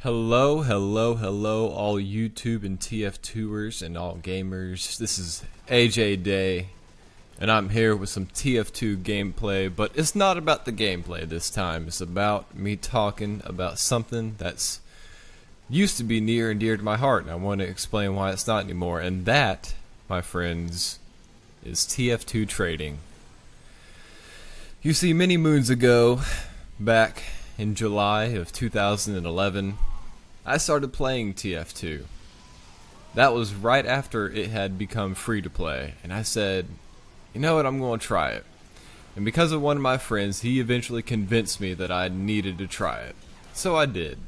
Hello, hello, hello, all YouTube and TF2ers and all gamers. This is AJ Day, and I'm here with some TF2 gameplay, but it's not about the gameplay this time. It's about me talking about something that's used to be near and dear to my heart, and I want to explain why it's not anymore. And that, my friends, is TF2 trading. You see, many moons ago, back in July of 2011, I started playing TF2. That was right after it had become free to play, and I said, you know what, I'm going to try it. And because of one of my friends, he eventually convinced me that I needed to try it. So I did.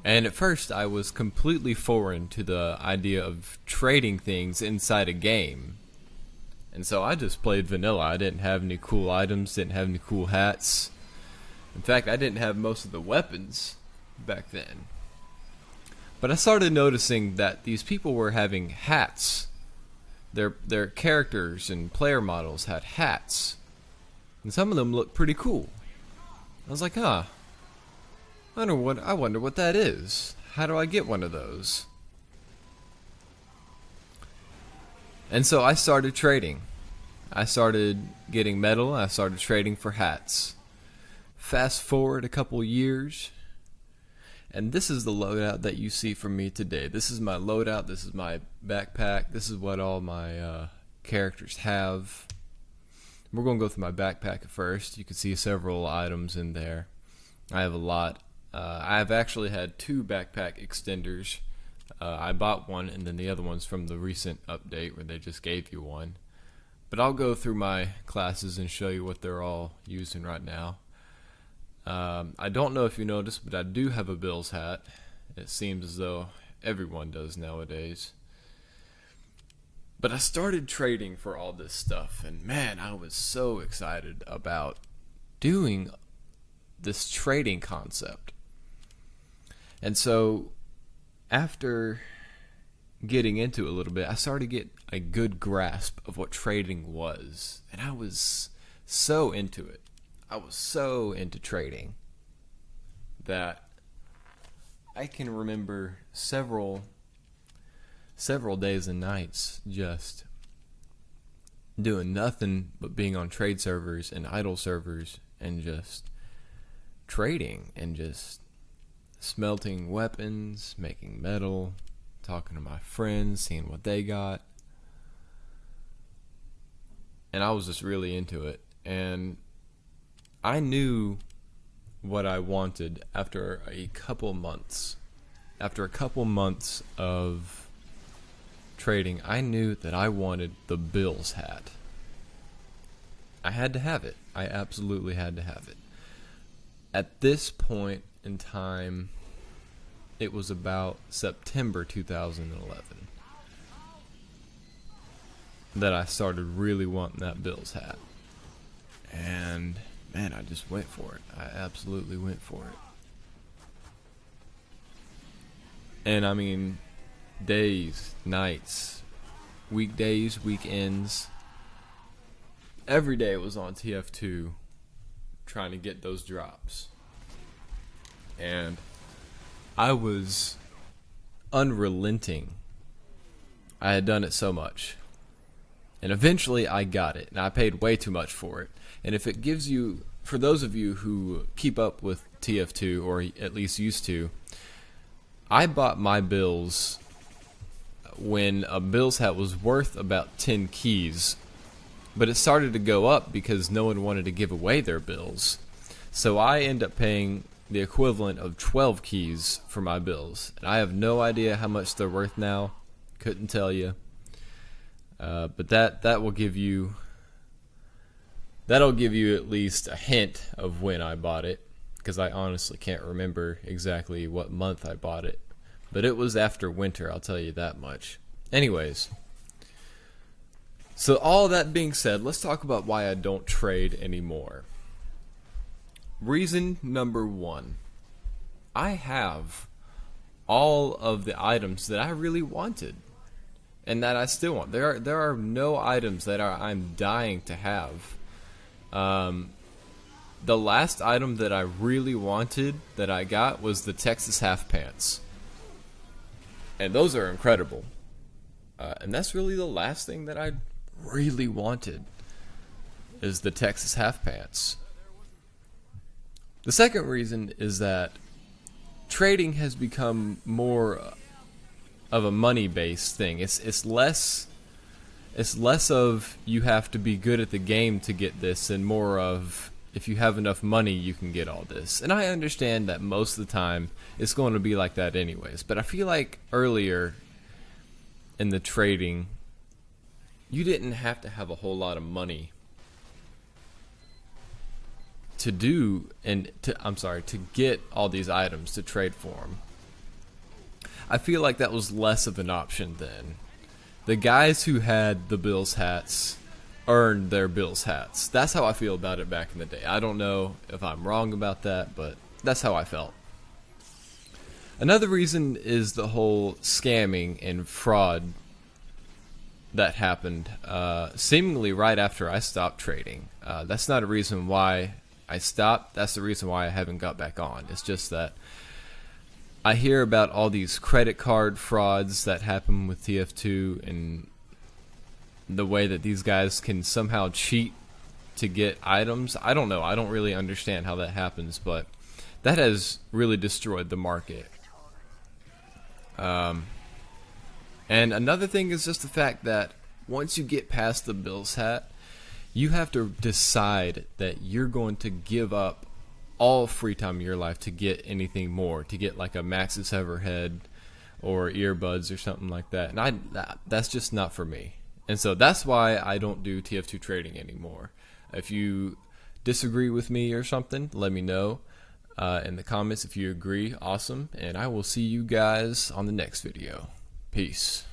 And at first I was completely foreign to the idea of trading things inside a game. And so I just played vanilla. I didn't have any cool items, didn't have any cool hats. In fact, I didn't have most of the weapons back then. But I started noticing that these people were having hats. Their characters and player models had hats. And some of them looked pretty cool. I was like, I wonder what that is. How do I get one of those? And so I started trading. I started getting metal, I started trading for hats. Fast forward a couple years, and this is the loadout that you see from me today. This is my loadout, this is my backpack, this is what all my characters have. We're going to go through my backpack at first. You can see several items in there. I have a lot. I've actually had two backpack extenders. I bought one, and then the other one's from the recent update where they just gave you one. But I'll go through my classes and show you what they're all using right now. I don't know if you noticed, but I do have a Bills hat. It seems as though everyone does nowadays. But I started trading for all this stuff, and man, I was so excited about doing this trading concept. And so after getting into it a little bit, I started to get a good grasp of what trading was, and I was so into it. I was so into trading that I can remember several days and nights just doing nothing but being on trade servers and idle servers and just trading and just smelting weapons, making metal, talking to my friends, seeing what they got. And I was just really into it. And I knew what I wanted after a couple months. After a couple months of trading, I knew that I wanted the Bills hat. I had to have it. I absolutely had to have it. At this point in time, it was about September 2011 that I started really wanting that Bills hat. And man, I just went for it. I absolutely went for it. And I mean, days, nights, weekdays, weekends, every day it was on TF2 trying to get those drops. And I was unrelenting. I had done it so much. And eventually I got it, and I paid way too much for it. And if it gives you, for those of you who keep up with TF2, or at least used to, I bought my Bills when a Bills hat was worth about 10 keys. But it started to go up because no one wanted to give away their Bills. So I end up paying the equivalent of 12 keys for my Bills. And I have no idea how much they're worth now. Couldn't tell you. But that will give you, that'll give you at least a hint of when I bought it, because I honestly can't remember exactly what month I bought it. But it was after winter, I'll tell you that much. Anyways, so all that being said, let's talk about why I don't trade anymore. Reason number one, I have all of the items that I really wanted and that I still want. There are no items that I'm dying to have. the last item that I really wanted that I got was the Texas half pants. And those are incredible. And that's really the last thing that I really wanted, is the Texas half pants. The second reason is that trading has become more of a money-based thing. It's less of you have to be good at the game to get this, and more of if you have enough money you can get all this. And I understand that most of the time it's going to be like that anyways, but I feel like earlier in the trading you didn't have to have a whole lot of money to get all these items to trade for them. I feel like that was less of an option then. The guys who had the Bills hats earned their Bills hats. That's how I feel about it back in the day. I don't know if I'm wrong about that, but that's how I felt. Another reason is the whole scamming and fraud that happened seemingly right after I stopped trading. That's not a reason why I stopped. That's the reason why I haven't got back on. It's just that I hear about all these credit card frauds that happen with TF2, and the way that these guys can somehow cheat to get items. I don't know. I don't really understand how that happens, but that has really destroyed the market. And another thing is just the fact that once you get past the Bills hat, you have to decide that you're going to give up all free time in your life to get anything more, to get like a Max's Everhead or earbuds or something like that. And that's just not for me. And so that's why I don't do TF2 trading anymore. If you disagree with me or something, let me know in the comments. If you agree, awesome. And I will see you guys on the next video. Peace.